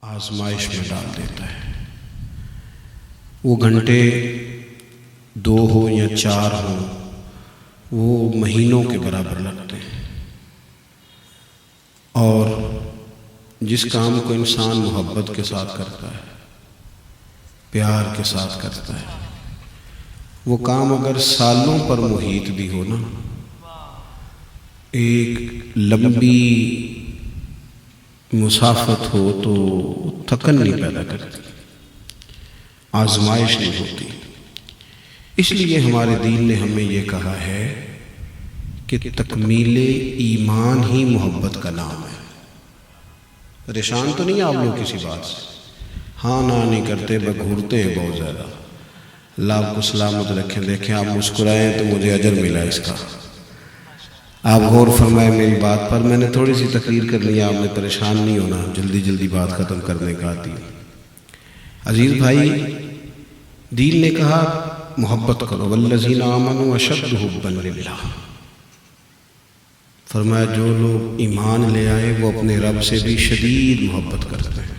آزمائش میں ڈال دیتا ہے۔ وہ گھنٹے 2 ہو یا 4 ہو، وہ مہینوں کے برابر لگتے ہیں۔ اور جس کام کو انسان محبت کے ساتھ کرتا ہے، پیار کے ساتھ کرتا ہے، وہ کام اگر سالوں پر محیط بھی ہو نا، ایک لمبی مسافت ہو تو تھکن نہیں پیدا کرتی، آزمائش نہیں ہوتی۔ اس لیے ہمارے دین نے ہمیں یہ کہا ہے کہ تکمیل ایمان ہی محبت کا نام ہے۔ پریشان تو نہیں آپ لوگ کسی بات سے؟ ہاں نہ نہیں کرتے، بگھورتے ہیں بہت زیادہ۔ اللہ آپ کو سلامت رکھیں۔ دیکھیں آپ مسکرائیں تو مجھے اجر ملا اس کا۔ آپ غور فرمائیں میری بات پر۔ میں نے تھوڑی سی تقریر کر لی، آپ نے پریشان نہیں ہونا، جلدی جلدی بات ختم کرنے کا آتی۔ عزیز بھائی، دین نے کہا محبت کرو، والذین آمنوا اشد حبا للہ۔ فرمایا جو لوگ ایمان لے آئے وہ اپنے رب سے بھی شدید محبت کرتے ہیں۔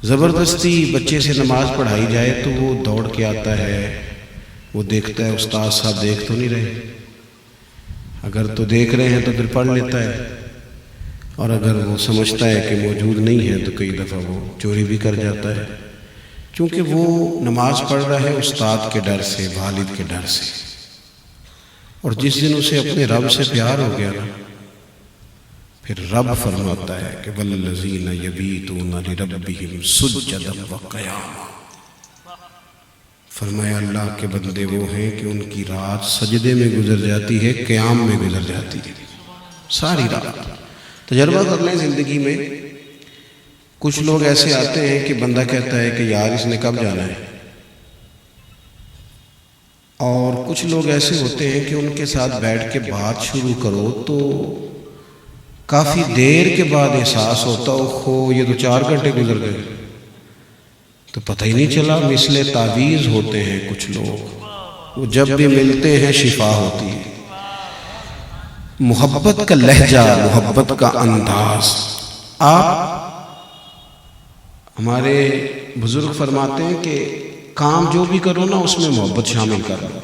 زبردستی بچے سے نماز پڑھائی جائے تو وہ دوڑ کے آتا ہے، وہ دیکھتا ہے استاد صاحب دیکھ تو نہیں رہے، اگر تو دیکھ رہے ہیں تو پھر پڑھ لیتا ہے، اور اگر وہ سمجھتا ہے کہ موجود نہیں ہے تو کئی دفعہ وہ چوری بھی کر جاتا ہے، کیونکہ وہ نماز پڑھ رہا ہے استاد کے ڈر سے، والد کے ڈر سے۔ اور جس دن اسے اپنے رب سے پیار ہو گیا نا، پھر رب فرماتا ہے کہ والذین یبیتون لربہم سجدا وقیاما۔ فرمایا اللہ کے بندے وہ ہیں کہ ان کی رات سجدے میں گزر جاتی ہے، قیام میں گزر جاتی ہے، ساری رات۔ تجربہ کر لیں زندگی میں، کچھ لوگ ایسے آتے ہیں کہ بندہ کہتا ہے کہ یار اس نے کب جانا ہے، اور کچھ لوگ ایسے ہوتے ہیں کہ ان کے ساتھ بیٹھ کے بات شروع کرو تو کافی دیر کے بعد احساس ہوتا ہو یہ تو 4 گھنٹے گزر گئے، تو پتہ ہی نہیں چلا۔ مثل تعویذ ہوتے ہیں کچھ لوگ، وہ جب بھی ملتے ہیں شفا ہوتی ہے۔ محبت کا لہجہ، محبت کا انداز۔ آپ ہمارے بزرگ فرماتے ہیں کہ کام جو بھی کرو نا اس میں محبت شامل کر لو،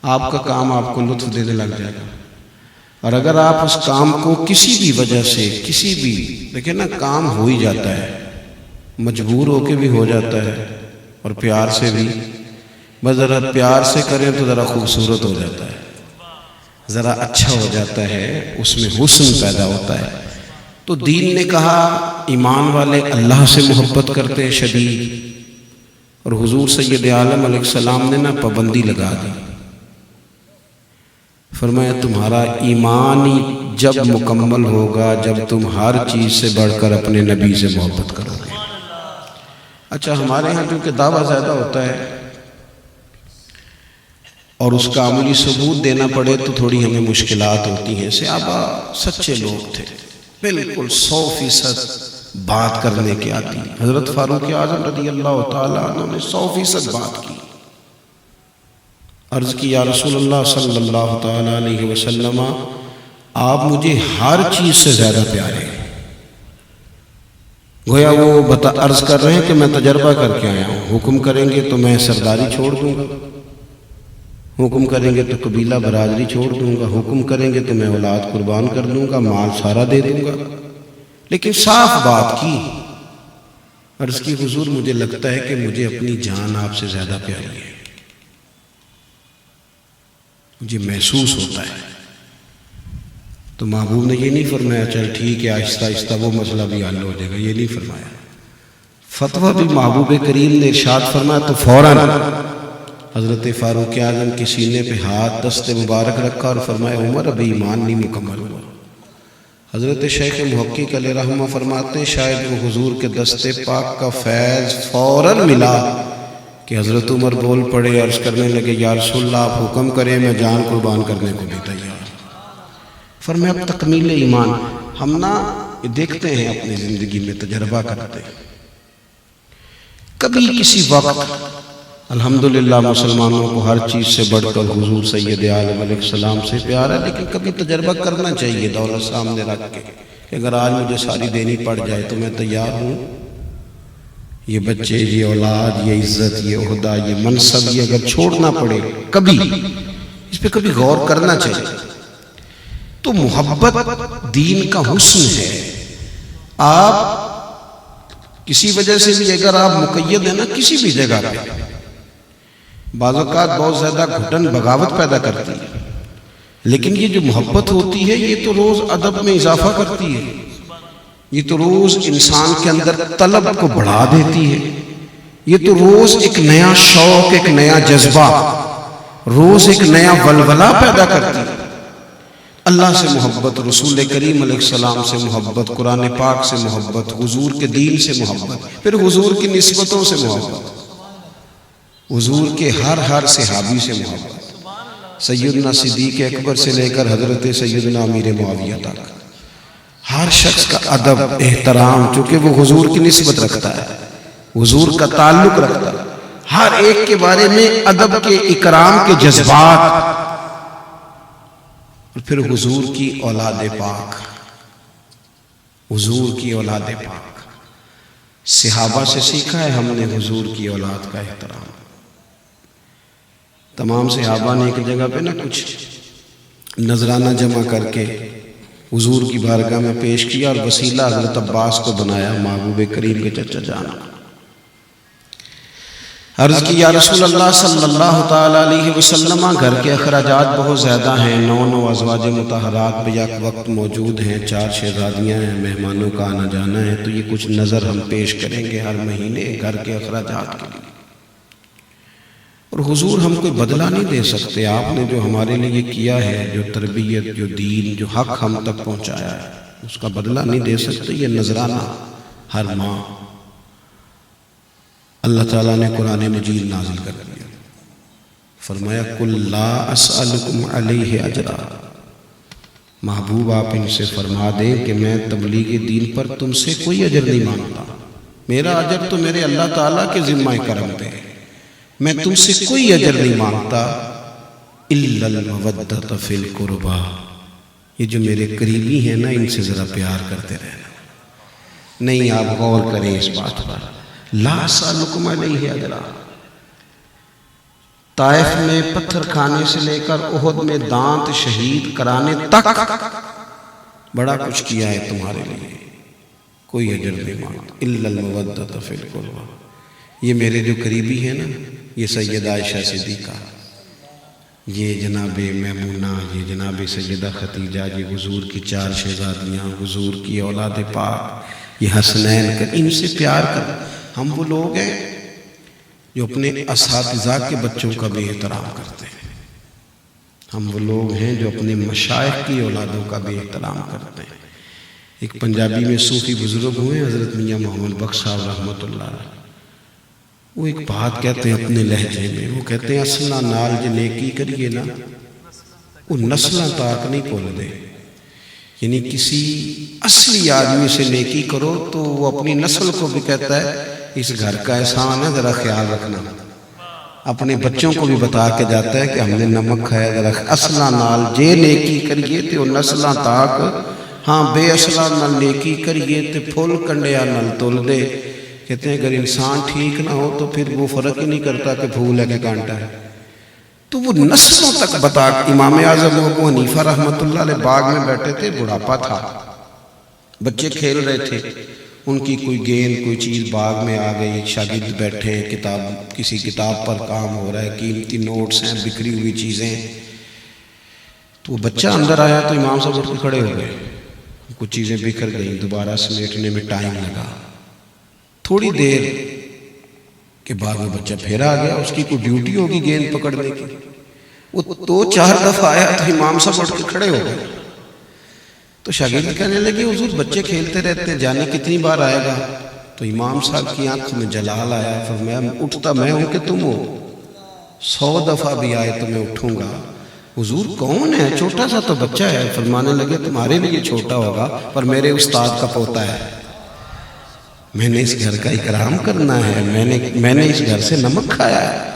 آپ کا کام آپ کو لطف دینے لگ جائے گا۔ اور اگر آپ اس کام کو کسی بھی وجہ سے، کسی بھی، دیکھیں نا کام ہو ہی جاتا ہے، مجبور ہو کے بھی ہو جاتا ہے، اور پیار سے بھی، بس ذرا پیار سے کریں تو ذرا خوبصورت ہو جاتا ہے، ذرا اچھا ہو جاتا ہے، اس میں حسن پیدا ہوتا ہے۔ تو دین نے کہا ایمان والے اللہ سے محبت کرتے ہیں شدید، اور حضور سید عالم علیہ السلام نے نا پابندی لگا دی۔ فرمایا تمہارا ایمان ہی جب مکمل ہوگا جب تم ہر چیز سے بڑھ کر اپنے نبی سے محبت کرو گے۔ اچھا ہمارے ہاں کیونکہ دعویٰ زیادہ ہوتا ہے اور اس کا عملی ثبوت دینا پڑے تو تھوڑی ہمیں مشکلات ہوتی ہیں۔ صحابہ سچے لوگ تھے، بالکل 100% بات کرنے کے عادی۔ حضرت فاروق اعظم رضی اللہ تعالیٰ عنہ نے 100% بات کی۔ عرض کی یا رسول اللہ صلی اللہ تعالیٰ علیہ وسلم، آپ مجھے ہر چیز سے زیادہ پیارے ہیں۔ گویا وہ عرض کر رہے ہیں کہ میں تجربہ کر کے آیا ہوں، حکم کریں گے تو میں سرداری چھوڑ دوں گا، حکم کریں گے تو قبیلہ برادری چھوڑ دوں گا، حکم کریں گے تو میں اولاد قربان کر دوں گا، مال سارا دے دوں گا، لیکن صاف بات کی۔ عرض کی حضور مجھے لگتا ہے کہ مجھے اپنی جان آپ سے زیادہ پیاری ہے، مجھے محسوس ہوتا ہے۔ تو محبوب نے یہ نہیں فرمایا چل ٹھیک ہے آہستہ آہستہ وہ مسئلہ بھی حل ہو جائے گا، یہ نہیں فرمایا۔ فتویٰ بھی محبوب کریم نے ارشاد فرمایا تو فوراً حضرت فاروق اعظم کے سینے پہ ہاتھ دست مبارک رکھا اور فرمایا عمر ابھی ایمان نہیں مکمل ہوا۔ حضرت شیخ محقق علیہ رحمہ فرماتے ہیں شاید وہ حضور کے دست پاک کا فیض فوراً ملا کہ حضرت عمر بول پڑے، عرض کرنے لگے یا رسول اللہ آپ حکم کریں، میں جان قربان کرنے کو بھی تیار۔ فرمایا اب تکمیل ایمان۔ ہم نا دیکھتے ہیں اپنی زندگی میں، تجربہ کرتے ہیں، کبھی کسی وقت الحمدللہ مسلمانوں کو ہر چیز سے بڑھ کر حضور سید عالم علیہ السلام سے پیار ہے، لیکن کبھی تجربہ کرنا چاہیے دولت سامنے رکھ کے کہ اگر آج مجھے ساری دینی پڑ جائے تو میں تیار ہوں. یہ بچے، یہ اولاد، یہ عزت، یہ عہدہ، یہ منصب، یہ اگر چھوڑنا پڑے کبھی، اس پہ کبھی غور کرنا چاہیے. تو محبت دین کا حسن ہے. آپ کسی وجہ سے بھی اگر آپ مقید ہیں نا کسی بھی جگہ پہ، بعض اوقات بہت زیادہ گھٹن بغاوت پیدا کرتی ہے، لیکن یہ جو محبت ہوتی ہے یہ تو روز ادب میں اضافہ کرتی ہے، یہ تو روز انسان کے اندر طلب کو بڑھا دیتی ہے، یہ تو روز ایک نیا شوق، ایک نیا جذبہ، روز ایک نیا ولولہ پیدا کرتی ہے. اللہ سے محبت، رسول کریم علیہ السلام سے محبت، قرآن پاک سے محبت، حضور کے دین سے محبت، پھر حضور کی نسبتوں سے محبت، حضور کے ہر صحابی سے محبت، سیدنا صدیق اکبر سے لے کر حضرت سیدنا امیر معاویہ تک، ہر شخص کا ادب، احترام، چونکہ وہ حضور کی نسبت رکھتا ہے، حضور کا تعلق رکھتا ہے، ہر ایک کے بارے میں ادب کے، اکرام کے جذبات. اور پھر حضور کی اولاد پاک، حضور کی اولاد پاک، صحابہ سے سیکھا ہے ہم نے حضور کی اولاد کا احترام. تمام صحابہ نے ایک جگہ پہ نا کچھ نذرانہ جمع کر کے حضور کی بارگاہ میں پیش کیا اور وسیلہ حضرت عباس کو بنایا، محبوب کریم کے چچا جان. عرض کی یا رسول اللہ صلی اللہ تعالیٰ علیہ وسلم، گھر کے اخراجات بہت زیادہ ہیں، 9 ازواج مطہرات بیک وقت موجود ہیں، 4 شہزادیاں ہیں، مہمانوں کا آنا جانا ہے، تو یہ کچھ نظر ہم پیش کریں گے ہر مہینے گھر کے اخراجات کے لیے. اور حضور ہم کوئی بدلہ نہیں دے سکتے، آپ نے جو ہمارے لیے کیا ہے، جو تربیت، جو دین، جو حق ہم تک پہنچایا ہے، اس کا بدلہ نہیں دے سکتے. یہ نذرانہ ہر ماہ اللہ تعالیٰ نے قرآن مجید نازل کر دیا، فرمایا قل لا اسألکم علیہ اجرا. محبوب آپ ان سے فرما دیں کہ میں تبلیغ دین پر تم سے کوئی اجر نہیں مانگتا، میرا اجر تو میرے اللہ تعالیٰ کے ذمہ کرم پہ ہے، میں تم سے کوئی اجر نہیں مانگتا. الا المودۃ فی القربى، یہ جو میرے قریبی ہیں نا ان سے ذرا پیار کرتے رہنا. نہیں، آپ غور کریں اس بات پر. لا اسألکم علیہ اجرا، طائف میں پتھر کھانے سے لے کر احد میں دانت شہید کرانے تک بڑا کچھ کیا ہے تمہارے لیے، کوئی اجر نہیں مانگتا. الا المودۃ فی القربى، یہ میرے جو قریبی ہیں نا، یہ سیدہ عائشہ صدیقہ، یہ جناب میمونہ، یہ جناب سیدہ خدیجہ، یہ حضور کی 4 شہزادیاں، حضور کی اولاد پاک، یہ حسنین، ان سے پیار کر. ہم وہ لوگ ہیں جو اپنے اساتذہ کے بچوں کا بھی احترام کرتے ہیں، ہم وہ لوگ ہیں جو اپنے مشائخ کی اولادوں کا بھی احترام کرتے ہیں. ایک پنجابی میں صوفی بزرگ ہوئے حضرت میاں محمد بخش صاحب رحمۃ اللہ علیہ، وہ ایک بات کہتے ہیں اپنے لہجے میں، وہ کہتے ہیں اصلہ نال جو نیکی کریے نا وہ نسلیں تاک نہیں بھول دے. یعنی کسی اصلی آدمی سے نیکی کرو تو وہ اپنی نسل کو بھی کہتا ہے اس گھر کا احسان ہے، ذرا خیال رکھنا. اپنے بچوں کو بھی بتا کے جاتا ہے کہ ہم نے نمک کھایا، ذرا اصلہ نال جے نیکی کریے تے وہ نسلیں تاک، ہاں بے اصلہ نال نیکی کریے تے پھول کنڈیا نال تل دے. کہتے ہیں اگر انسان ٹھیک نہ ہو تو پھر وہ فرق ہی نہیں کرتا کہ پھول ہے کہ کانٹا ہے. تو وہ نسلوں تک بتا. امام اعظم ابو حنیفہ رحمۃ اللہ علیہ باغ میں بیٹھے تھے، بڑھاپا تھا، بچے کھیل رہے تھے، ان کی کوئی گیند کوئی چیز باغ میں آ گئی، شاگرد بیٹھے، کسی کتاب پر کام ہو رہا ہے، قیمتی نوٹس ہیں، بکھری ہوئی چیزیں. تو وہ بچہ اندر آیا تو امام صاحب اٹھ کے کھڑے ہو گئے، کچھ چیزیں بکھر گئیں، دوبارہ سمیٹنے میں ٹائم لگا. تھوڑی دیر کے بعد وہ بچہ پھر آ گیا، اس کی کوئی ڈیوٹی ہوگی گیند پکڑنے کی. وہ 2-4 دفعہ آیا تو امام صاحب اٹھ کے کھڑے ہو گئے. تو شاگرد کہنے لگے حضور بچے کھیلتے رہتے ہیں، جانے کتنی بار آئے گا؟ تو امام صاحب کی آنکھ میں جلال آیا، فرمایا اٹھتا میں ہوں کہ تم ہو؟ 100 دفعہ بھی آئے تو میں اٹھوں گا. حضور کون ہے؟ چھوٹا سا تو بچہ ہے. فرمانے لگے تمہارے لیے چھوٹا ہوگا پر میرے استاد کا پوتا ہے، میں نے اس گھر کا اکرام کرنا ہے، میں نے اس گھر سے نمک کھایا ہے.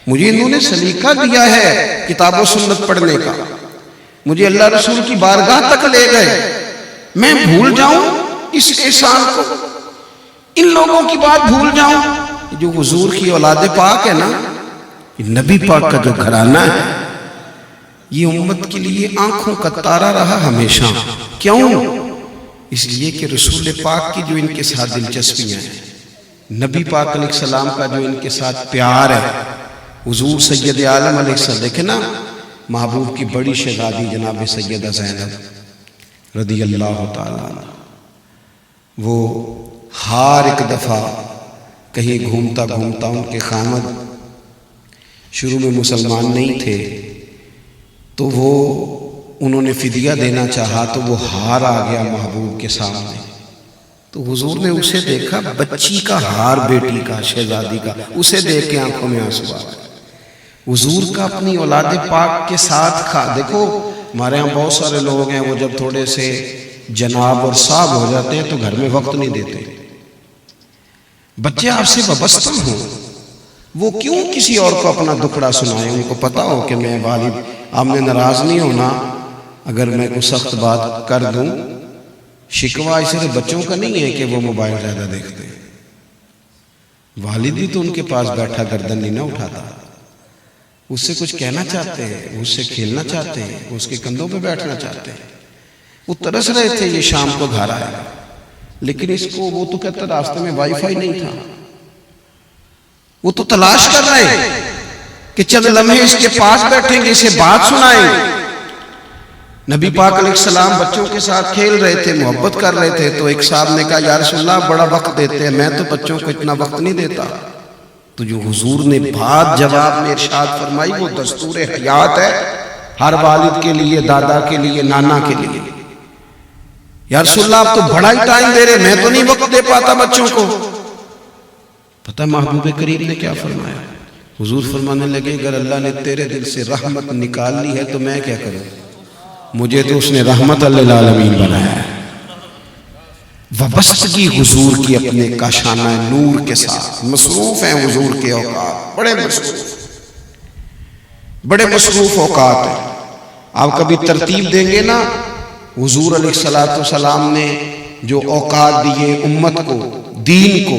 مجھے انہوں نے سلیقہ دیا ہے کتاب و سنت پڑھنے کا، مجھے اللہ رسول کی بارگاہ تک لے گئے، میں بھول جاؤں اس احسان کو، ان لوگوں کی بات بھول جاؤں؟ جو حضور کی اولاد پاک ہے نا، نبی پاک کا جو گھرانہ ہے، یہ امت کے لیے آنکھوں کا تارا رہا ہمیشہ۔ کیوں؟ اس لیے کہ رسول پاک کی جو ان کے ساتھ دلچسپیاں ہیں، نبی پاک علیہ السلام کا جو ان کے ساتھ پیار ہے، حضور سید عالم علیہ السلام، دیکھیں نا محبوب کی بڑی شہزادی جناب سیدہ زینب رضی اللہ تعالیٰ عنہ، وہ ہر ایک دفعہ کہیں گھومتا گھومتا، ان کے خامد شروع میں مسلمان نہیں تھے تو وہ انہوں نے فدیہ دینا چاہا تو وہ ہار آ گیا محبوب کے سامنے، تو حضور نے اسے دیکھا، بچی کا ہار بیٹی کا، شہزادی کا، اسے دیکھ کے آنکھوں میں آنسو آ گئے۔ حضور کا اپنی اولاد پاک کے ساتھ دیکھو ہمارے ہاں بہت سارے لوگ ہیں، وہ جب تھوڑے سے جناب اور صاحب ہو جاتے ہیں تو گھر میں وقت نہیں دیتے۔ بچے آپ سے وابستہ ہوں، وہ کیوں کسی اور کو اپنا دکھڑا سنائیں؟ ان کو پتا ہو کہ میں والد، آپ نے ناراض نہیں ہونا اگر میں کوئی سخت بات کر دوں۔ شکوہ اس طرح بچوں کا نہیں ہے کہ وہ موبائل زیادہ دیکھتے ہیں، والد بھی تو ان کے پاس بیٹھا گردن نہیں نہ اٹھاتا، اس سے کچھ کہنا چاہتے ہیں، اس سے کھیلنا چاہتے ہیں، اس کے کندھوں پہ بیٹھنا چاہتے ہیں۔ وہ ترس رہے تھے یہ شام کو گھر آئے گا، لیکن اس کو وہ تو کہتا راستے میں وائی فائی نہیں تھا، وہ تو تلاش کر رہے کہ چند لمحے اس کے پاس بیٹھیں گے، اسے بات سنائیں۔ نبی پاک علیہ السلام بچوں کے ساتھ کھیل رہے تھے، محبت کر رہے تھے، تو ایک صاحب نے کہا یا رسول اللہ بڑا وقت دیتے ہیں، میں تو بچوں کو اتنا وقت نہیں دیتا۔ تو جو حضور نے بات جواب میں ارشاد فرمائی وہ دستور حیات ہے ہر والد کے لیے، دادا کے لیے، نانا کے لیے۔ یا رسول اللہ آپ تو بڑا ہی ٹائم دے رہے، میں تو نہیں وقت دے پاتا بچوں کو۔ پتہ محبوب کریم نے کیا فرمایا؟ حضور فرمانے لگے اگر اللہ نے تیرے دل سے رحمت نکال لی ہے تو میں کیا کروں؟ مجھے تو اس نے رحمت للعالمین بنایا ہے۔ وابستگی حضور کی اپنے کاشانہ نور کے ساتھ، مصروف ہیں حضور کے اوقات، بڑے مصروف اوقات ہیں۔ آپ کبھی ترتیب دیں گے نا حضور علیہ السلام نے جو اوقات دیے امت کو، دین کو،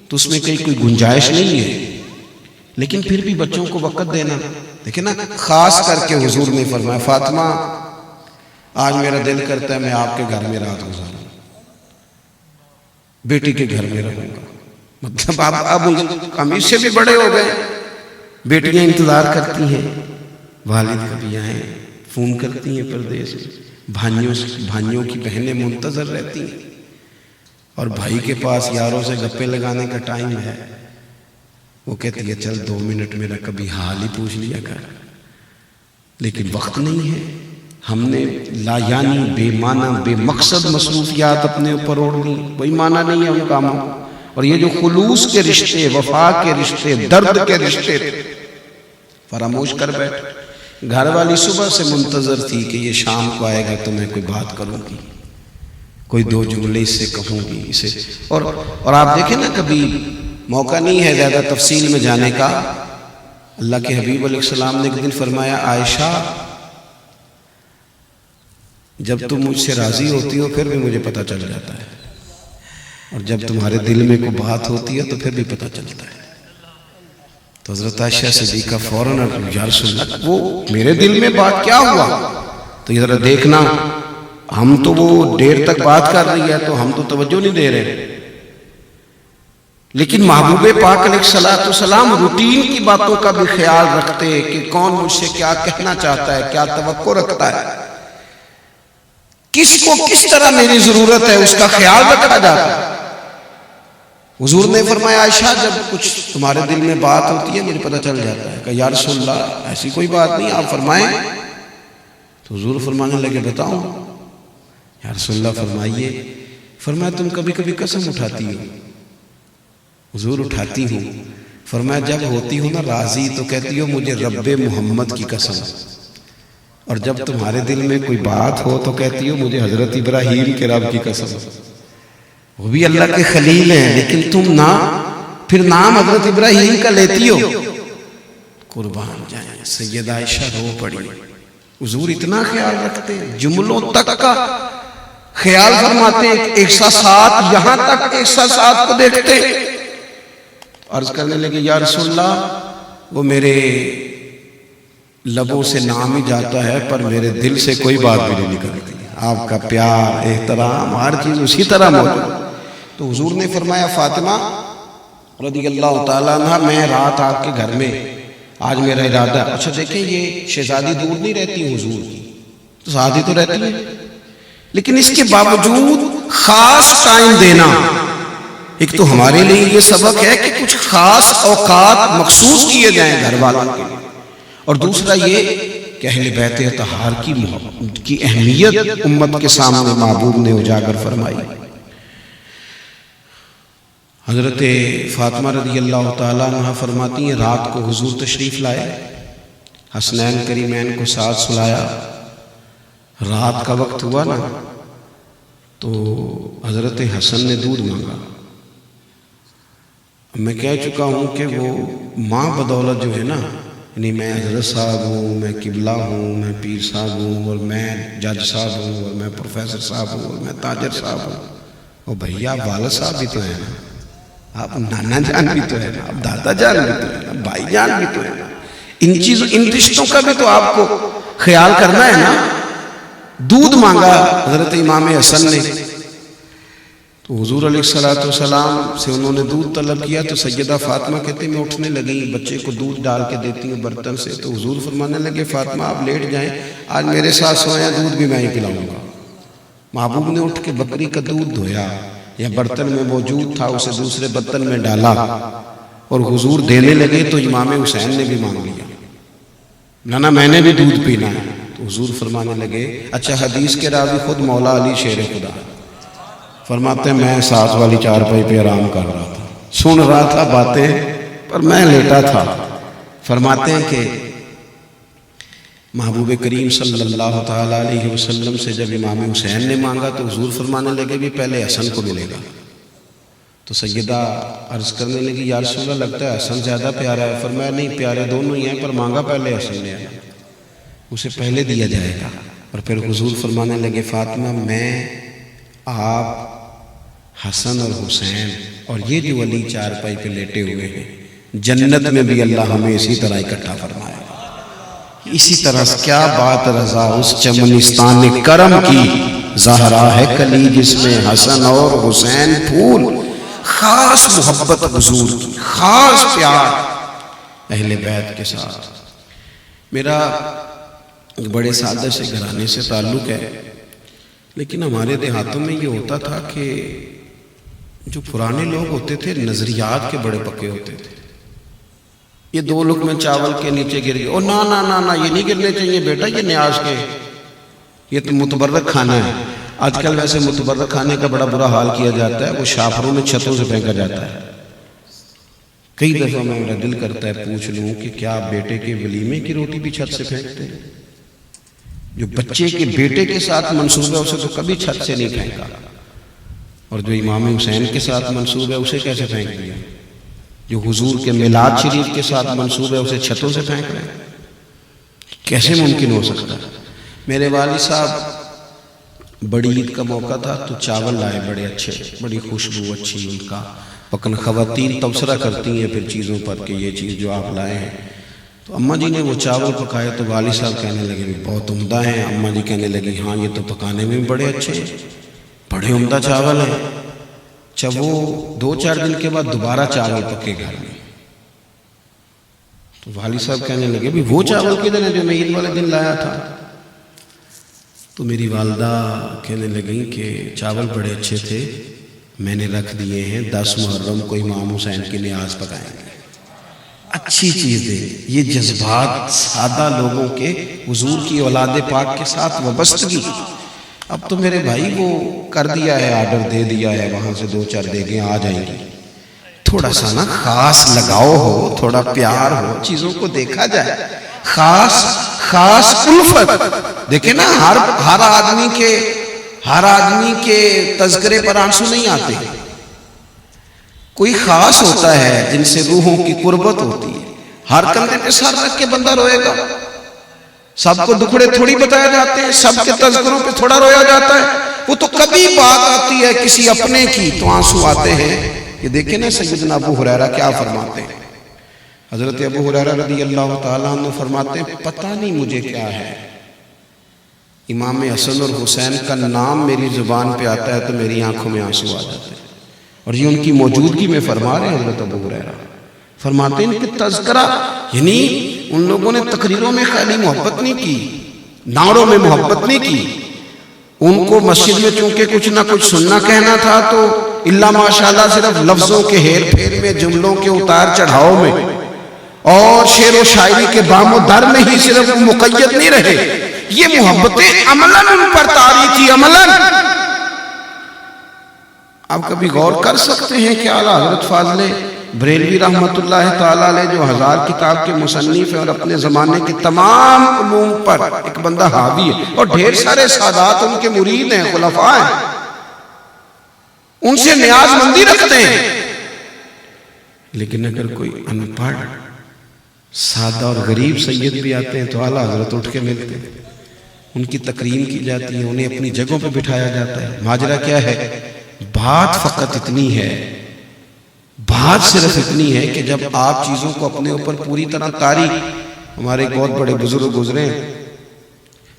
تو اس میں کوئی گنجائش نہیں ہے، لیکن پھر بھی بچوں کو وقت دینا۔ دیکھیں نا خاص کر کے حضور نے فرمایا فاطمہ آج میرا دل کرتا ہے میں آپ کے گھر میں رات گزاروں، بیٹی کے گھر میں رہوں گا۔ مطلب اب ہم اس سے بھی بڑے ہو گئے، بیٹیاں انتظار کرتی ہیں والد کبھی آئیں، فون کرتی ہیں پردیس میں، بھائیوں کی بہنیں منتظر رہتی ہیں، اور بھائی کے پاس یاروں سے گپے لگانے کا ٹائم ہے، وہ کہتی ہے چل 2 منٹ میرا کبھی حال ہی پوچھ لیا کر، لیکن وقت نہیں ہے۔ ہم نے لا یعنی بے معنی بے مقصد مصروفیات اپنے اوپر اوڑھ لی، کوئی معنی نہیں ہے ان کاموں۔ اور یہ جو خلوص کے رشتے، وفا کے رشتے، درد کے رشتے فراموش کر بیٹھ۔ گھر والی صبح سے منتظر تھی کہ یہ شام کو آئے گا تو میں کوئی بات کروں گی، کوئی 2 جملے اس سے کہوں گی اسے۔ اور آپ دیکھیں نا کبھی موقع نہیں ہے زیادہ تفصیل میں جانے کا، اللہ کے حبیب علیہ السلام نے ایک دن فرمایا عائشہ جب تم مجھ سے راضی ہوتی ہو پھر بھی مجھے پتہ چل جاتا ہے، اور جب تمہارے دل میں کوئی بات ہوتی ہے تو پھر بھی پتہ چلتا ہے۔ تو حضرت عائشہ صدیقہ فوراً یا رسول اللہ وہ میرے دل میں بات کیا ہوا؟ تو یہ ذرا دیکھنا، ہم تو وہ دیر تک بات کر رہی ہے تو ہم تو توجہ نہیں دے رہے، لیکن محبوب پاک علیہ السلام روٹین کی باتوں کا بھی خیال رکھتے کہ کون مجھ سے کیا کہنا چاہتا ہے، کیا توقع رکھتا ہے، کس کو کس طرح میری ضرورت ہے، اس کا خیال رکھا جاتا ہے۔ حضور نے فرمایا عائشہ جب کچھ تمہارے دل میں بات ہوتی ہے مجھے پتہ چل جاتا ہے کہ یا رسول اللہ ایسی کوئی بات نہیں، آپ فرمائیں۔ تو حضور فرمانے لگے بتاؤں؟ یا رسول اللہ فرمائیے۔ فرمایا تم کبھی کبھی قسم اٹھاتی ہو؟ حضور اٹھاتی ہوں۔ فرمایا جب ہوتی ہوں نا راضی تو کہتی ہو مجھے رب محمد کی قسم، اور جب تمہارے دل میں کوئی بات ہو تو کہتی ہو مجھے حضرت ابراہیم کے رب کی قسم، وہ بھی اللہ کے خلیل ہیں، لیکن تم نہ پھر نام حضرت ابراہیم کا لیتی ہو۔ قربان جائیں. سیدہ عائشہ رو پڑی. حضور اتنا خیال رکھتے ہیں, جملوں تک کا خیال فرماتے ہیں, احساسات یہاں تک احساسات کو دیکھتے ہیں. عرض کرنے لگے یا رسول اللہ وہ میرے لبوں سے نام ہی جاتا ہے پر میرے دل سے کوئی بات بھی نہیں نکلتی. آپ کا پیار, احترام, ہر چیز اسی طرح موجود. تو حضور نے فرمایا فاطمہ رضی اللہ تعالیٰ عنہ, میں رات آپ کے گھر میں, آج میرا ارادہ. اچھا دیکھیں یہ شہزادی دور نہیں رہتی حضور کی, تو ساتھ ہی تو رہتی ہے, لیکن اس کے باوجود خاص ٹائم دینا. ایک تو ہمارے لیے یہ سبق ہے کہ کچھ خاص اوقات مخصوص کیے جائیں گھر والوں کے لیے, اور دوسرا یہ کہ اہل بیت اطہار کی اہمیت امت کے سامنے محبوب نے اجاگر فرمائی. حضرت فاطمہ رضی اللہ تعالیٰ عنہ فرماتی ہیں رات کو حضور تشریف لائے, حسنین کریمین کو ساتھ سلایا. رات کا وقت ہوا نا تو حضرت حسن نے دودھ مانگا. میں کہہ چکا ہوں کہ وہ ماں بدولت جو ہے نا, یعنی میں حضرت صاحب ہوں, میں قبلہ ہوں, میں پیر صاحب ہوں, اور میں جج صاحب ہوں, اور میں پروفیسر صاحب ہوں, اور میں تاجر صاحب ہوں. اور بھیا آپ والد صاحب بھی تو ہیں نا, آپ نانا جان بھی تو ہے نا, آپ دادا جان بھی تو ہے نا, بھائی جان بھی تو ہے نا. ان چیزوں, ان رشتوں کا بھی تو آپ کو خیال کرنا ہے نا. دودھ مانگا حضرت امام حسن نے, تو حضور علیہ السلام سے انہوں نے دودھ طلب کیا. تو سیدہ فاطمہ کہتے میں اٹھنے لگی, بچے کو دودھ ڈال کے دیتی ہوں برتن سے. تو حضور فرمانے لگے فاطمہ آپ لیٹ جائیں, آج میرے ساتھ سوئیں, دودھ بھی میں ہی پلاؤں گا. محبوب نے اٹھ کے بکری کا دودھ دھویا, یا برتن میں موجود تھا اسے دوسرے برتن میں ڈالا, اور حضور دینے لگے. تو امام حسین نے بھی مانگ لیا, نا میں نے بھی دودھ پینا ہے. تو حضور فرمانے لگے اچھا حدیث کے راوی خود مولا علی شیر خدا فرماتے ہیں میں ساتھ والی چارپائی پہ آرام کر رہا تھا, سن رہا تھا باتیں, پر میں لیٹا تھا. فرماتے ہیں کہ محبوب کریم صلی اللہ تعالیٰ علیہ وسلم سے جب امام حسین نے مانگا تو حضور فرمانے لگے بھی پہلے حسن کو ملے گا. تو سیدہ عرض کرنے لگی یا رسول اللہ لگتا ہے حسن زیادہ پیارا ہے. فرمایا نہیں, پیارے دونوں ہی ہیں, پر مانگا پہلے حسن نے ہے, اسے پہلے دیا جائے گا. اور پھر حضور فرمانے لگے فاطمہ میں, آپ, حسن اور حسین اور یہ جو علی چارپائی پہ لیٹے ہوئے ہیں, جنت میں بھی اللہ ہمیں اسی طرح اکٹھا فرمائے گا. اسی طرح کیا بات رضا اس چمنستان کرم کی, زہرا ہے کلی جس میں حسن اور حسین پھول. خاص محبت حضور کی, خاص پیار اہل بیت کے ساتھ. میرا بڑے سادہ سے گھرانے سے تعلق ہے, لیکن ہمارے دیہاتوں میں یہ ہوتا تھا کہ جو پرانے لوگ ہوتے تھے نظریات کے بڑے پکے ہوتے تھے. یہ 2 لقمے چاول کے نیچے گر گئے, اور نا نا نا نا یہ نہیں گرنے چاہیے بیٹا, یہ نیاز کے, یہ تو متبرک کھانا ہے. آج کل ویسے متبرک کھانے کا بڑا برا حال کیا جاتا ہے, وہ شاپروں میں چھتوں سے پھینکا جاتا ہے. کئی دفعہ میرا دل کرتا ہے پوچھ لوں کہ کیا آپ بیٹے کے ولیمے کی روٹی بھی چھت سے پھینکتے ہیں؟ جو بچے کے بیٹے کے ساتھ منسوب ہے اسے تو کبھی چھت سے نہیں پھینکا, اور جو امام حسین کے ساتھ منسوب ہے اسے کیسے پھینک دیا؟ جو حضور کے میلاد شریف کے ساتھ منسوب ہے اسے چھتوں سے پھینک رہے ہیں, کیسے ممکن ہو سکتا ہے؟ میرے والد صاحب بڑی عید کا موقع تھا تو چاول لائے بڑے اچھے, بڑی خوشبو اچھی ان کا پکن. خواتین تبصرہ کرتی ہیں پھر چیزوں پر کہ یہ چیز جو آپ لائے ہیں. تو اماں جی نے وہ چاول پکائے تو والد صاحب کہنے لگے بہت عمدہ ہیں. اماں جی کہنے لگی ہاں یہ تو پکانے میں بھی بڑے اچھے ہیں, بڑے عمدہ چاول ہیں. جب وہ 2-4 دن کے بعد دوبارہ چاول پکے گھر میں, تو والد صاحب کہنے لگے بھی وہ چاول کدھر ہے جو میں عید والے دن لایا تھا؟ تو میری والدہ کہنے لگیں کہ چاول بڑے اچھے تھے, میں نے رکھ دیے ہیں, 10 محرم کو امام حسین کی نیاز پکائیں گے. اچھی چیز ہے یہ جذبات سادہ لوگوں کے حضور کی اولاد پاک کے ساتھ وابستگی. اب تو میرے بھائی وہ کر دیا ہے, آرڈر دے دیا ہے, وہاں سے 2-4 دیگیں آ جائیں گی. تھوڑا سا نا خاص لگاؤ ہو, تھوڑا پیار ہو, چیزوں کو دیکھا جائے. خاص الفت دیکھیں نا, ہر آدمی کے تذکرے پر آنسو نہیں آتے. کوئی خاص ہوتا ہے جن سے روحوں کی قربت ہوتی ہے. ہر کندھے پہ سر رکھ کے بندہ روئے گا؟ سب کو دکھڑے تھوڑی بتائے جاتے ہیں، سب کے تذکروں پہ تھوڑا رویا جاتا ہے۔ وہ تو کبھی بات آتی ہے کسی اپنے کی تو آنسو آتے ہیں۔ یہ دیکھیں نا سیدنا ابو ہریرہ کیا فرماتے ہیں۔ حضرت ابو ہریرہ رضی اللہ تعالیٰ عنہ فرماتے ہیں پتہ نہیں مجھے کیا ہے، امام حسن اور حسین کا نام میری زبان پہ آتا ہے تو میری آنکھوں میں آنسو آ جاتے ہیں۔ اور یہ ان کی موجودگی میں فرما رہے ہیں حضرت ابو ہریرہ، فرماتے ہیں ان کے تذکرہ، یعنی ان لوگوں نے تقریروں میں خیالی محبت نہیں کی، نعروں میں محبت نہیں کی، ان کو مسجد میں چونکہ کچھ نہ کچھ سننا کہنا تھا تو اللہ ماشاءاللہ صرف لفظوں کے ہیر پھیر میں، جملوں کے اتار چڑھاؤ میں اور شعر و شاعری کے بام و در میں ہی صرف مقید نہیں رہے، یہ محبتیں عملاً ان پر طاری تھی، عملاً۔ آپ کبھی غور کر سکتے ہیں کہ اعلیٰ حضرت فاضل بریلوی رحمت اللہ تعالیٰ علیہ جو 1000 کتاب کے مصنف ہیں اور اپنے زمانے کے تمام علوم پر ایک بندہ حاوی ہے، اور ڈھیر سارے سادات ان کے مرید ہیں، خلفاء ہیں، ان سے نیاز مندی رکھتے ہیں، لیکن اگر کوئی ان پڑھ سادہ اور غریب سید بھی آتے ہیں تو اعلیٰ حضرت اٹھ کے ملتے ہیں، ان کی تکریم کی جاتی ہے، انہیں اپنی جگہوں پہ بٹھایا جاتا ہے۔ ماجرا کیا ہے؟ بات فقط اتنی ہے، بات صرف اتنی ہے کہ جب آپ چیزوں کو اپنے اوپر پوری طرح طاری، ہمارے ایک بہت بڑے بزرگ گزرے ہیں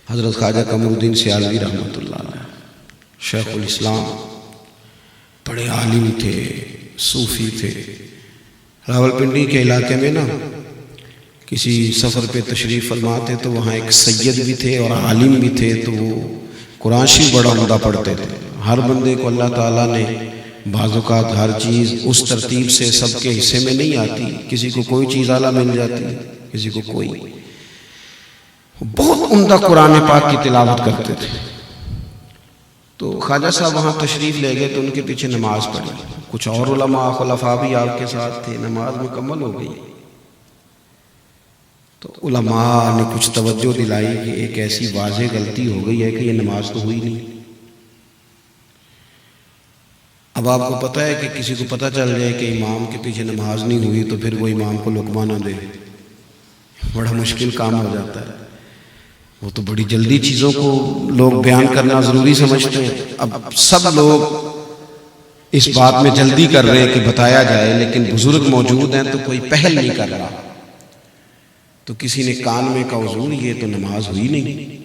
حضرت خواجہ قمر الدین سیالوی رحمۃ اللہ علیہ، شیخ الاسلام، بڑے عالم تھے، صوفی تھے۔ راولپنڈی کے علاقے میں نا کسی سفر پہ تشریف فرما تھے تو وہاں ایک سید بھی تھے اور عالم بھی تھے، تو وہ قرآن شریف بڑا عمدہ پڑھتے تھے۔ ہر بندے کو اللہ تعالیٰ نے بعض اوقات ہر چیز اس ترتیب سے سب کے حصے میں نہیں آتی، کسی کو کوئی چیز اعلیٰ مل جاتی، کسی کو کوئی۔ بہت عمدہ قرآن پاک کی تلاوت کرتے تھے، تو خواجہ صاحب وہاں تشریف لے گئے تو ان کے پیچھے نماز پڑھی، کچھ اور علماء خلفاء بھی آپ کے ساتھ تھے، نماز مکمل ہو گئی تو علماء نے کچھ توجہ دلائی کہ ایک ایسی واضح غلطی ہو گئی ہے کہ یہ نماز تو ہوئی نہیں۔ اب آپ کو پتہ ہے کہ کسی کو پتہ چل جائے کہ امام کے پیچھے نماز نہیں ہوئی تو پھر وہ امام کو لقمہ نہ دے، بڑا مشکل کام ہو جاتا ہے۔ وہ تو بڑی جلدی چیزوں کو لوگ بیان کرنا ضروری سمجھتے ہیں، اب سب لوگ اس بات میں جلدی کر رہے ہیں کہ بتایا جائے، لیکن بزرگ موجود ہیں تو کوئی پہل نہیں کر رہا۔ تو کسی نے کان میں کہا حضور یہ تو نماز ہوئی نہیں،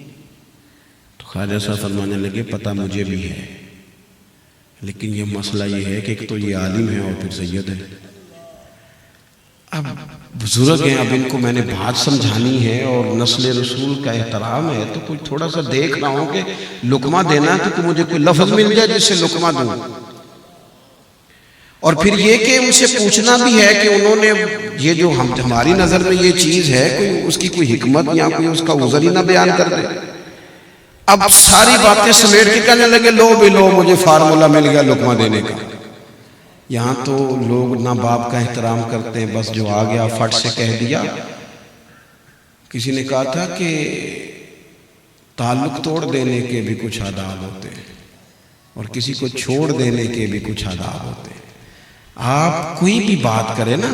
تو خواجہ صاحب فرمانے لگے پتہ مجھے بھی ہے، لیکن یہ مسئلہ یہ ہے کہ ایک تو یہ عالم ہے اور پھر سید ہے، اب بزرگ ہیں، اب ان کو میں نے بات سمجھانی ہے اور نسل رسول کا احترام ہے، تو کوئی تھوڑا سا دیکھ رہا ہوں کہ لقمہ دینا ہے تو مجھے کوئی لفظ مل جائے جس سے لقمہ دوں، اور پھر یہ کہ ان سے پوچھنا بھی ہے کہ انہوں نے یہ جو ہماری نظر میں یہ چیز ہے کوئی اس کی کوئی حکمت یا کوئی اس کا عذر ہی نہ بیان کر دے۔ اب ساری باتیں سمیٹ کے کہنے لگے لو بھی لو مجھے فارمولہ مل گیا لقمہ دینے کا۔ یہاں تو لوگ نہ باپ کا احترام کرتے ہیں، بس جو آ گیا فٹ سے کہہ دیا۔ کسی نے کہا تھا کہ تعلق توڑ دینے کے بھی کچھ آداب ہوتے ہیں اور کسی کو چھوڑ دینے کے بھی کچھ آداب ہوتے ہیں۔ آپ کوئی بھی بات کریں نا،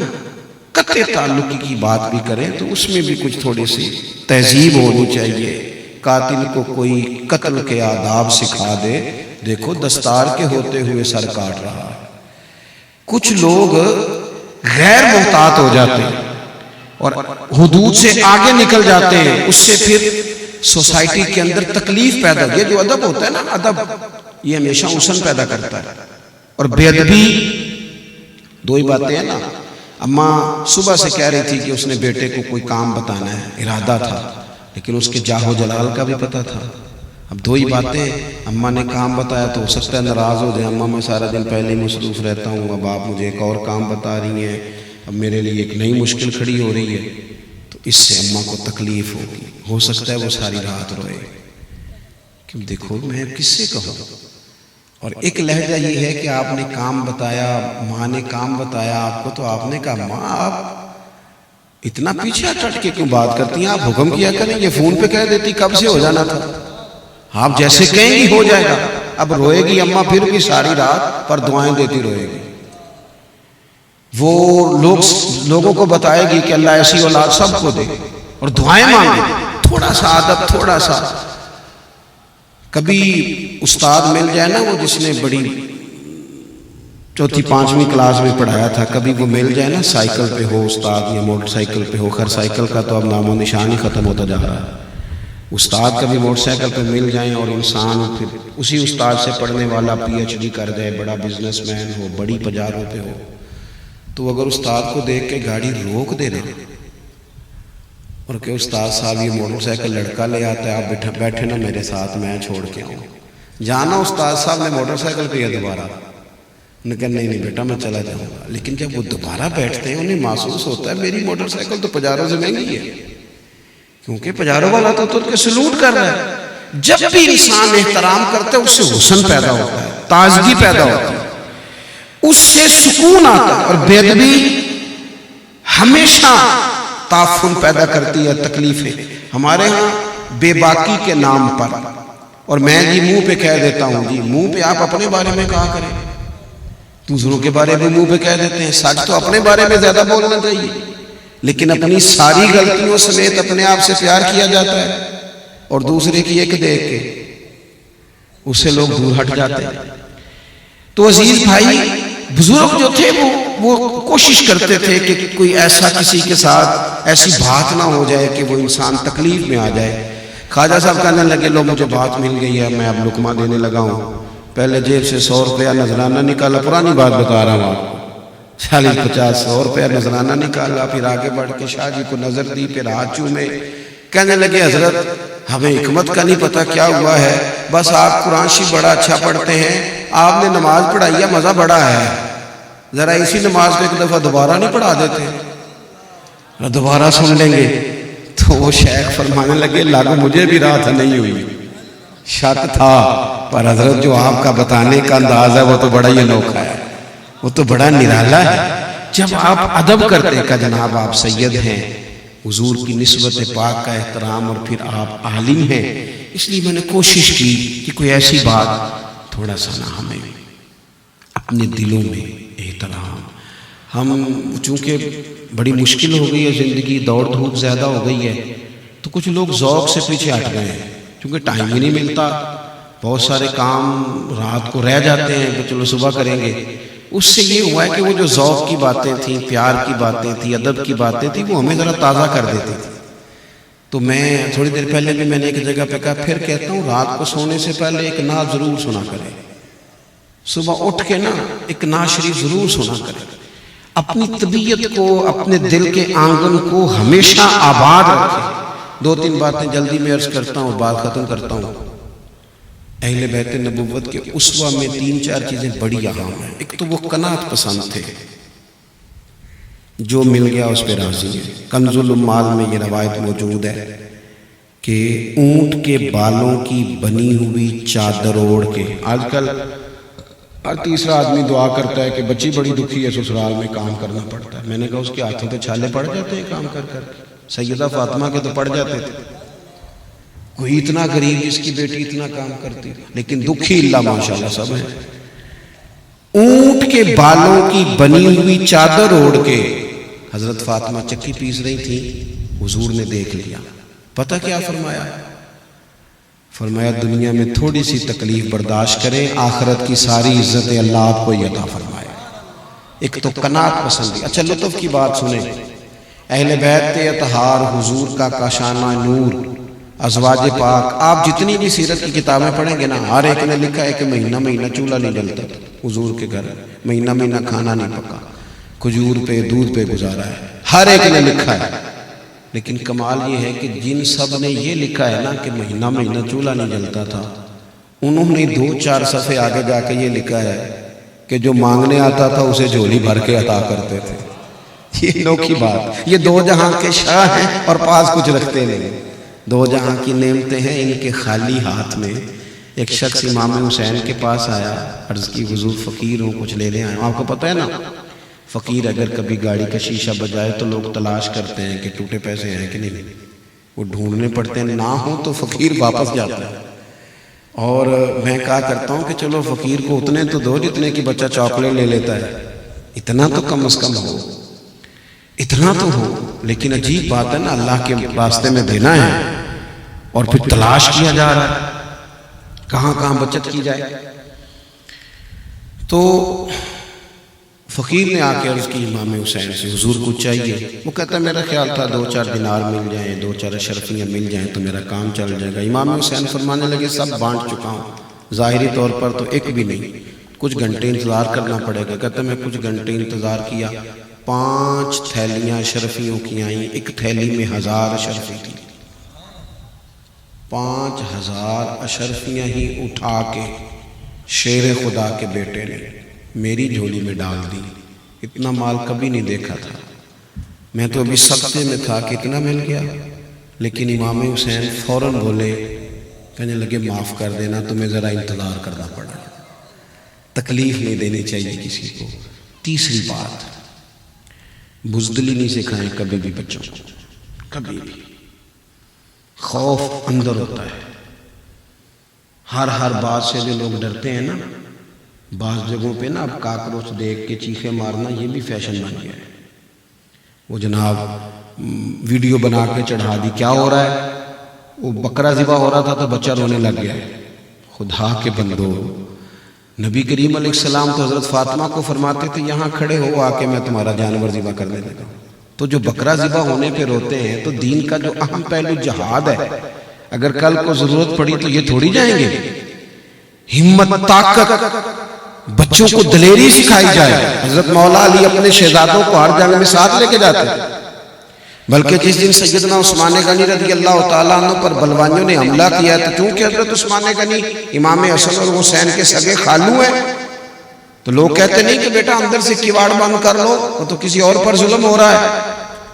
قطع تعلق کی بات بھی کریں تو اس میں بھی کچھ تھوڑی سی تہذیب ہونی چاہیے۔ قاتل کو کوئی قتل کے آداب سکھا دے، دیکھو دستار کے ہوتے ہوئے سر کاٹ رہا ہے۔ کچھ لوگ غیر محتاط ہو جاتے ہیں اور حدود سے آگے نکل جاتے ہیں، اس سے پھر سوسائٹی کے اندر تکلیف پیدا ہوتی ہے۔ یہ جو ادب ہوتا ہے نا، ادب یہ ہمیشہ حسن پیدا کرتا ہے، اور بے ادبی دو ہی باتیں ہیں نا۔ اماں صبح سے کہہ رہی تھی کہ اس نے بیٹے کو کوئی کام بتانا ہے، ارادہ تھا، لیکن اس کے جاہ و جلال کا بھی پتہ تھا۔ اب دو ہی باتیں، اماں نے کام بتایا تو ہو سکتا ہے ناراض ہو جائے، اماں میں سارا دن پہلے مصروف رہتا ہوں، اب آپ مجھے ایک اور کام بتا رہی ہیں، اب میرے لیے ایک نئی مشکل کھڑی ہو رہی ہے، تو اس سے اماں کو تکلیف ہوگی، ہو سکتا ہے وہ ساری رات روئے کہ دیکھو میں کس سے کہوں۔ اور ایک لہجہ یہ ہے کہ آپ نے کام بتایا، ماں نے کام بتایا آپ کو، تو آپ نے کہا ماں آپ اتنا پیچھے ہٹ کے کیوں بات کرتی ہیں، آپ حکم کیا کریں، یہ فون پہ کہہ دیتی کب سے ہو جانا تھا، آپ جیسے کہیں گی ہو جائے گا۔ اب روئے گی اماں پھر بھی ساری رات، پر دعائیں دیتی روئے گی۔ وہ لوگوں کو بتائے گی کہ اللہ ایسی اولاد سب کو دے، اور دعائیں مانگے، تھوڑا سا ادب، تھوڑا سا. کبھی استاد مل جائے نا، وہ جس نے بڑی چوتھی پانچویں کلاس میں پڑھایا تھا، کبھی وہ مل جائے نا، سائیکل پہ ہو استاد یا موٹر سائیکل پہ ہو، خیر سائیکل کا تو اب نام و نشان ہی ختم ہوتا جا رہا ہے. استاد کبھی موٹر سائیکل پہ مل جائیں اور انسان پھر اسی استاد سے پڑھنے والا PhD کر جائے، بڑا بزنس مین ہو، بڑی پجاروں پہ ہو، تو اگر استاد کو دیکھ کے گاڑی روک دے نا اور کہ استاد صاحب یہ موٹر سائیکل لڑکا لے آتا ہے، آپ بیٹھے نا میرے ساتھ، میں چھوڑ کے آؤں. جانا استاد صاحب نے موٹر سائیکل پہ یا دوبارہ؟ انہوں نے کہا نہیں بیٹا میں چلا جاؤں گا. لیکن جب وہ دوبارہ بیٹھتے ہیں انہیں محسوس ہوتا ہے میری موٹر سائیکل تو پجاروں سے مہنگی ہے، کیونکہ پجاروں والا تو ان کے سلوٹ کر رہا ہے. جب بھی انسان احترام کرتا ہے اس سے حسن پیدا ہوتا ہے، تازگی پیدا ہوتی ہے، اس سے سکون آتا ہے. اور بے ادبی ہمیشہ تعفن پیدا کرتی ہے، تکلیفیں. ہمارے ہاں بے باکی کے نام پر، اور میں جی منہ پہ کہہ دیتا ہوں، جی منہ پہ آپ اپنے بارے میں کہا کریں، دوسروں کے بارے میں منہ پہ کہہ دیتے ہیں. سچ تو اپنے بارے میں زیادہ بولنا چاہیے، لیکن اپنی ساری غلطیوں سمیت اپنے آپ سے پیار کیا جاتا ہے، اور دوسرے کی ایک دیکھ کے اس سے لوگ دور ہٹ جاتے ہیں. تو عزیز بھائی، بزرگ جو تھے وہ کوشش کرتے تھے کہ کوئی ایسا کسی کے ساتھ ایسی بات نہ ہو جائے کہ وہ انسان تکلیف میں آ جائے. خواجہ صاحب کہنے لگے لو مجھے بات مل گئی ہے، میں اب لقمہ دینے لگا ہوں. پہلے جیب سے 100 روپیہ نذرانہ نکالا، پرانی بات بتا رہا ہوں آپ کو، 40-50 100 روپیہ نذرانہ نکالا، پھر آگے بڑھ کے شاہ جی کو نظر دی، پھر ہاتھ چومے. کہنے لگے حضرت ہمیں حکمت کا نہیں پتہ کیا ہوا ہے، بس آپ قرآن شریف بڑا اچھا پڑھتے ہیں، آپ نے نماز پڑھائی ہے، مزہ بڑا ہے، ذرا اسی نماز کو ایک دفعہ دوبارہ نہیں پڑھا دیتے، دوبارہ سن لیں گے. تو وہ شیخ فرمانے لگے لاگو مجھے بھی رات نہیں ہوئی، شک تھا، پر حضرت جو آپ کا بتانے کا انداز ہے وہ تو بڑا ہی انوکھا ہے، وہ تو بڑا نرالا ہے. جب آپ ادب کرتے کہ جناب آپ سید ہیں، حضور کی نسبت پاک کا احترام، اور پھر آپ عالم ہیں، اس لیے میں نے کوشش کی کہ کوئی ایسی بات تھوڑا سا نہ ہمیں اپنے دلوں میں احترام. ہم چونکہ بڑی مشکل ہو گئی ہے زندگی، دوڑ دھوپ زیادہ ہو گئی ہے، تو کچھ لوگ ذوق سے پیچھے ہٹ گئے ہیں، کیونکہ ٹائم ہی نہیں ملتا، بہت سارے کام رات کو رہ جاتے ہیں کہ چلو صبح کریں گے. اس سے یہ ہوا ہے کہ وہ جو ذوق کی باتیں تھیں، پیار کی باتیں تھیں، ادب کی باتیں تھیں، وہ ہمیں ذرا تازہ کر دیتی تھی. تو میں تھوڑی دیر پہلے بھی میں نے ایک جگہ پہ کہا، پھر کہتا ہوں رات کو سونے سے پہلے ایک نعت ضرور سنا کریں، صبح اٹھ کے نا ایک نعت شریف ضرور سنا کریں. اپنی طبیعت کو، اپنے دل کے آنگن کو ہمیشہ آباد رکھیں. 2-3 باتیں جلدی میں عرض کرتا ہوں، بات ختم کرتا ہوں. اہل بیت نبوت کے اسوہ میں 3-4 چیزیں بڑی اہم ہیں. ایک تو وہ قناعت پسند تھے، جو مل گیا اس پہ راضی ہے. کنز العمال میں یہ روایت موجود ہے کہ اونٹ کے بالوں کی بنی ہوئی چادر اوڑھ کے، آج کل ہر تیسرا آدمی دعا کرتا ہے کہ بچی بڑی دکھی ہے، سسرال میں کام کرنا پڑتا ہے. میں نے کہا اس کے ہاتھوں پہ چھالے پڑ جاتے ہیں کام کر کر. سیدہ فاطمہ کے تو پڑ جاتے تھے. کوئی اتنا غریب جس کی بیٹی اتنا کام کرتی، لیکن دکھی اللہ ماشاءاللہ سب ہے. اونٹ کے بالوں کی بنی ہوئی چادر اوڑھ کے حضرت فاطمہ چکی پیس رہی تھی، حضور نے دیکھ لیا. پتہ کیا فرمایا؟ فرمایا دنیا میں تھوڑی سی تکلیف برداشت کریں، آخرت کی ساری عزتیں اللہ آپ کو عطا فرمائے. ایک تو قناعت پسندی. اچھا لطف کی بات سنیں، اہل بیت اطہار، حضور کا کاشانہ نور، ازواج پاک، آپ جتنی بھی سیرت کی کتابیں پڑھیں گے نا، ہر ایک نے لکھا ہے کہ مہینہ مہینہ چولہا نہیں جلتا حضور کے گھر، مہینہ مہینہ کھانا نہیں پکا، کھجور پہ دودھ پہ گزارا ہے، ہر ایک نے لکھا ہے. لیکن کمال یہ ہے کہ جن سب نے یہ لکھا ہے نا کہ مہینہ مہینہ چولہا نہیں جلتا تھا، انہوں نے 2-4 صفحے آگے جا کے یہ لکھا ہے کہ جو مانگنے آتا تھا اسے جھولی بھر کے عطا کرتے تھے. یہ انوکھی بات. یہ 2 جہاں کے شاہ ہیں اور پاس کچھ رکھتے نہیں. 2 جہاں کی نعمتیں ہیں ان کے خالی ہاتھ میں. ایک شخص امام حسین کے پاس آیا، عرض کی حضور فقیر ہوں، کچھ لے لیں آئے. آپ کو پتہ ہے نا فقیر اگر کبھی گاڑی کا شیشہ بجائے تو لوگ تلاش کرتے ہیں کہ ٹوٹے پیسے ہیں کہ نہیں، وہ ڈھونڈنے پڑتے ہیں، نہ ہو تو فقیر واپس جاتا ہے. اور میں کہا کرتا ہوں کہ چلو فقیر کو اتنے تو دو جتنے کی بچہ چاکلیٹ لے لیتا ہے. اتنا تو کم از کم ہو، اتنا تو ہو. لیکن عجیب بات ہے نا، اللہ کے راستے میں دینا ہے اور پھر تلاش کیا جا رہا ہے کہاں کہاں بچت کی جائے. تو فقیر نے آ کے عرض کی امام حسین سے، حضور کچھ چاہیے؟ وہ کہتا ہے میرا خیال تھا 2-4 دینار مل جائیں، 2-4 اشرفیاں مل جائیں تو میرا کام چل جائے گا. امام حسین فرمانے لگے سب بانٹ چکا ہوں، ظاہری طور پر تو ایک بھی نہیں، کچھ گھنٹے انتظار کرنا پڑے گا. کہتا میں کچھ گھنٹے انتظار کیا، 5 تھیلیاں اشرفیوں کی آئیں، ایک تھیلی میں 1000 اشرفی تھی. 5000 اشرفیاں ہی اٹھا کے شیر خدا کے بیٹے نے میری جھولی میں ڈال دی. اتنا مال کبھی نہیں دیکھا تھا، میں تو ابھی سبتے میں تھا کہ اتنا مل گیا. لیکن امام حسین فوراً بولے، کہنے لگے معاف کر دینا، تمہیں ذرا انتظار کرنا پڑا. تکلیف نہیں دینی چاہیے کسی کو. تیسری بات، بزدلی نہیں سکھائیں کبھی بھی بچوں کو، کبھی بھی. خوف اندر ہوتا ہے. ہر بات سے جو لوگ ڈرتے ہیں نا، بعض جگہوں پہ نا اب کاکروچ دیکھ کے چیخیں مارنا یہ بھی فیشن بن گیا ہے. وہ جناب ویڈیو بنا کے چڑھا دی، کیا ہو رہا ہے؟ وہ بکرا ذبح ہو رہا تھا تو بچہ رونے لگ گیا. خدا کے بندو، نبی کریم علیہ السلام تو حضرت فاطمہ کو فرماتے تھے یہاں کھڑے ہو آ کے میں تمہارا جانور ذبح کرنے لگا. تو جو بکرا ذبح ہونے پہ روتے ہیں تو دین کا جو اہم پہلو جہاد ہے، اگر کل کو ضرورت پڑی تو یہ تھوڑی جائیں گے. ہمت، طاقت، بچوں کو دلیری سکھائی جائے. حضرت مولا علی اپنے شہزادوں کو ہر جنگ میں ساتھ لے کے جاتے ہیں. بلکہ جس دن سیدنا عثمان غنی رضی اللہ تعالیٰ عنہ پر بلوانیوں نے حملہ کیا تو چونکہ حضرت عثمان غنی امام حسن اور حسین کے سگے خالو ہیں، تو لوگ کہتے نہیں کہ بیٹا اندر سے کیواڑ بند کر لو، وہ تو کسی اور پر ظلم ہو رہا ہے.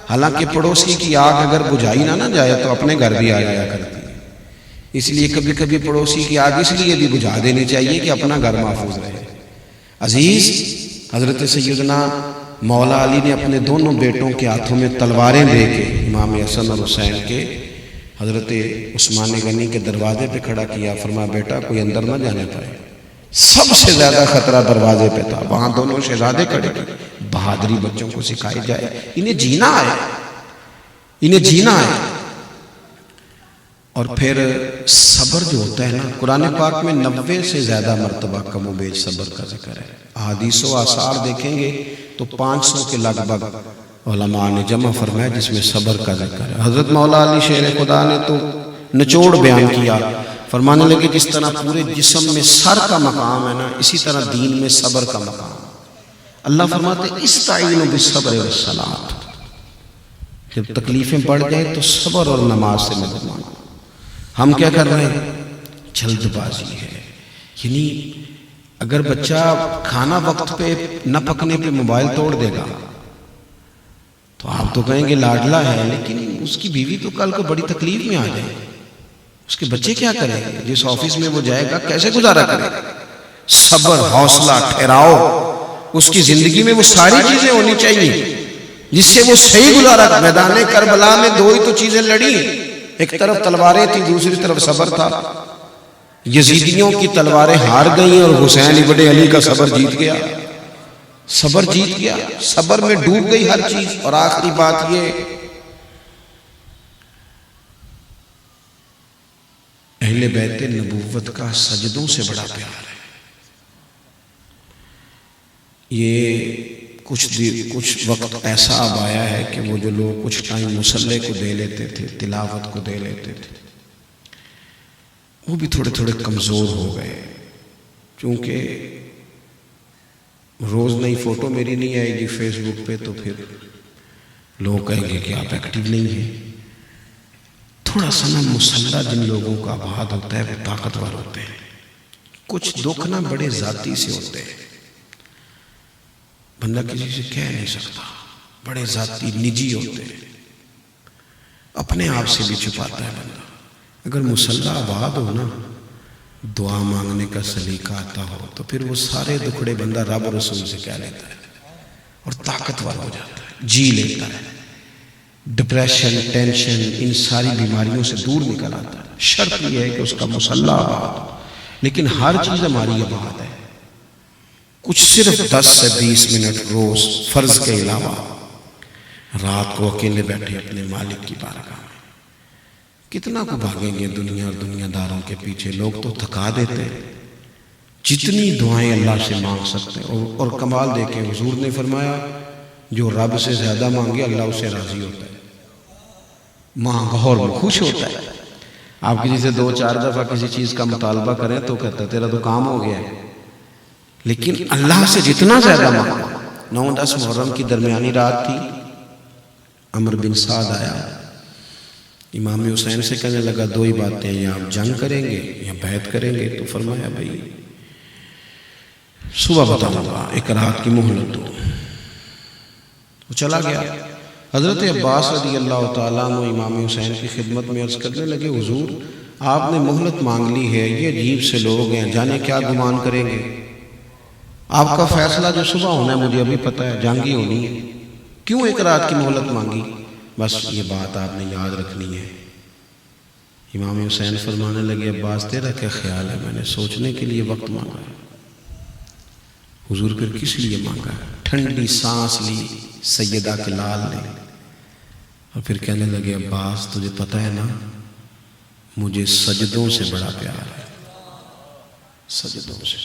حالانکہ پڑوسی کی آگ اگر بجھائی نہ جائے تو اپنے گھر بھی آ جایا کرتی ہے. اس لیے کبھی کبھی پڑوسی کی آگ اس لیے بھی بجھا دینی چاہیے کہ اپنا گھر محفوظ رہے. عزیز، حضرت سیدنا مولا علی نے اپنے دونوں بیٹوں کے ہاتھوں میں تلواریں دے کے امام حسن اور حسین کے حضرت عثمان غنی کے دروازے پہ کھڑا کیا. فرمایا بیٹا کوئی اندر نہ جانے پائے. سب سے زیادہ خطرہ دروازے پہ تھا. وہاں دونوں شہزادے کھڑے تھے. بہادری بچوں کو سکھائی جائے، انہیں جینا ہے، انہیں جینا ہے. اور پھر صبر جو ہوتا ہے نا، قرآن پاک میں 90 سے زیادہ مرتبہ کم و بیش صبر کا ذکر ہے. احادیث و آثار دیکھیں گے تو 500 کے لگ بھگ علماء نے جمع فرمایا جس میں صبر کا ذکر ہے. حضرت مولا علی شیر خدا نے تو نچوڑ بیان کیا، فرمانے لگے جس طرح پورے جسم میں سر کا مقام ہے نا، اسی طرح دین میں صبر کا مقام. اللہ فرماتے استعینوا بالصبر والصلاۃ. جب تکلیفیں بڑھ جائیں تو صبر اور نماز سے مدد مانگو. ہم کیا کر رہے ہیں؟ جلد بازی ہے. یعنی اگر بچہ کھانا وقت پہ نہ پکنے پہ موبائل توڑ دے گا تو آپ تو کہیں گے لاڈلا ہے، لیکن اس کی بیوی تو کل کو بڑی تکلیف میں آ جائے. اس کے بچے کیا کریں گے؟ جس آفس میں وہ جائے گا کیسے گزارا کرے گا؟ صبر، حوصلہ، ٹھہراؤ. اس کی زندگی میں وہ ساری چیزیں ہونی چاہیے جس سے وہ صحیح گزارا. میدان کربلا میں 2 ہی تو چیزیں لڑی، ایک طرف تلواریں تھی، دوسری طرف صبر تھا. یزیدیوں کی تلواریں ہار گئیں اور حسین ابن علی کا صبر جیت گیا. صبر جیت گیا، صبر میں ڈوب گئی ہر چیز. اور آخری بات یہ، اہل بیت نبوت کا سجدوں سے بڑا پیار ہے. یہ کچھ وقت ایسا اب آیا ہے کہ وہ جو لوگ کچھ ٹائم مصلے کو دے لیتے تھے، تلاوت کو دے لیتے تھے، وہ بھی تھوڑے تھوڑے کمزور ہو گئے. چونکہ روز نئی فوٹو میری نہیں آئے گی فیس بک پہ تو پھر لوگ کہیں گے کہ آپ ایکٹیو نہیں ہیں. تھوڑا سا نا مسلح جن لوگوں کا آباد ہوتا ہے وہ طاقتور ہوتے ہیں. کچھ دکھ نا بڑے ذاتی سے ہوتے ہیں، بندہ کسی سے کہہ نہیں سکتا، بڑے ذاتی نجی ہوتے ہیں، اپنے آپ سے بھی چھپاتا ہے بندہ. اگر مسلح آباد ہو نا، دعا مانگنے کا سلیقہ آتا ہو تو پھر وہ سارے دکھڑے بندہ رب اور رسول سے کہہ لیتا ہے اور طاقتور ہو جاتا ہے، جی لیتا ہے. ڈپریشن، ٹینشن، ان ساری بیماریوں سے دور نکل آتا ہے. شرط یہ ہے کہ اس کا مسلح آباد ہو. لیکن ہر چیز ہماری آباد ہے. کچھ صرف 10 سے 20 منٹ روز فرض کے علاوہ رات کو اکیلے بیٹھے اپنے مالک کی بارگاہ میں. کتنا کو بھاگیں گے دنیا اور دنیا داروں کے پیچھے. لوگ تو تھکا دیتے ہیں. جتنی دعائیں اللہ سے مانگ سکتے ہیں. اور کمال دیکھیں حضور نے فرمایا جو رب سے زیادہ مانگے اللہ اسے راضی ہوتا ہے, مانگا اور خوش ہوتا ہے. آپ کسی سے 2-4 دفعہ کسی چیز کا مطالبہ کریں تو کہتا ہے تیرا تو کام ہو گیا ہے. لیکن اللہ سے جتنا زیادہ مانگا. 9-10 محرم کی درمیانی رات تھی. عمر بن سعد آیا, امام حسین سے کہنے لگا 2 ہی باتیں, یا آپ جنگ کریں گے یا بیعت کریں گے. تو فرمایا بھائی صبح بتاؤں گا, 1 رات کی مہلت دو. وہ چلا گیا. حضرت عباس رضی اللہ تعالیٰ عنہ امام حسین کی خدمت میں عرض کرنے لگے حضور آپ نے مہلت مانگ لی ہے, یہ عجیب سے لوگ ہیں, جانے کیا گمان کریں گے. آپ کا فیصلہ جو صبح ہونا ہے مجھے ابھی پتہ ہے, جنگ ہی ہونی ہے. کیوں 1 رات کی مہلت مانگی؟ بس یہ بات آپ نے یاد رکھنی ہے. امام حسین فرمانے لگے عباس تیرا کیا خیال ہے, میں نے سوچنے کے لیے وقت مانگا ہے. حضور پھر کس لیے مانگا ہے؟ ٹھنڈی سانس لی سیدہ کے لال نے اور پھر کہنے لگے عباس تجھے پتہ ہے نا مجھے سجدوں سے بڑا پیار ہے, سجدوں سے.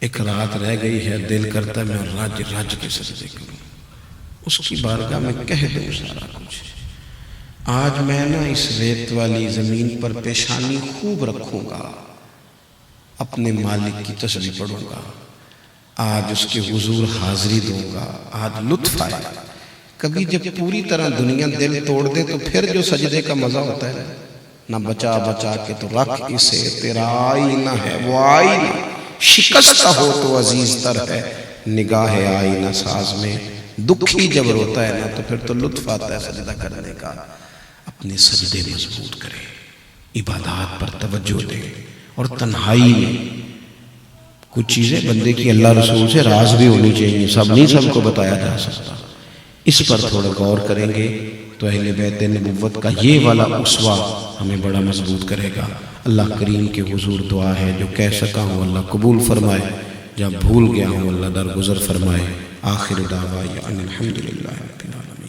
1 رات رہ گئی ہے, دل کرتا ہے میں رج رج کے سجدے کروں, اس کی بارگاہ میں کہہ دوں سارا کچھ. آج میں نا اس ریت والی زمین پر پیشانی خوب رکھوں گا, اپنے مالک کی تسبیح پڑھوں گا, آج اس کے حضور حاضری دوں گا, آج لطف آئے. کبھی جب پوری طرح دنیا دل توڑ دے تو پھر جو سجدے کا مزہ ہوتا ہے نہ بچا بچا کے تو رکھ اسے, تیرا آئینہ ہے وہ آئینہ, شکستہ ہو تو عزیز تر ہے نگاہ آئینہ ساز میں. دکھی جب روتا ہے نا تو پھر تو لطف آتا ہے سجدہ کرنے کا. اپنے سجدے مضبوط کرے, عبادات پر توجہ دے, اور تنہائی میں کچھ چیزیں بندے کی اللہ رسول سے راز بھی ہونی چاہیے, سب نہیں سب کو بتایا جا سکتا. اس پر تھوڑا غور کریں گے تو اہل بیت نبوت کا یہ والا اسوہ ہمیں بڑا مضبوط کرے گا. اللہ کریم کے حضور دعا ہے جو کہہ سکا ہوں اللہ قبول فرمائے, جب بھول گیا ہوں اللہ درگزر فرمائے. آخر دعوانا ان الحمدللہ رب العالمین.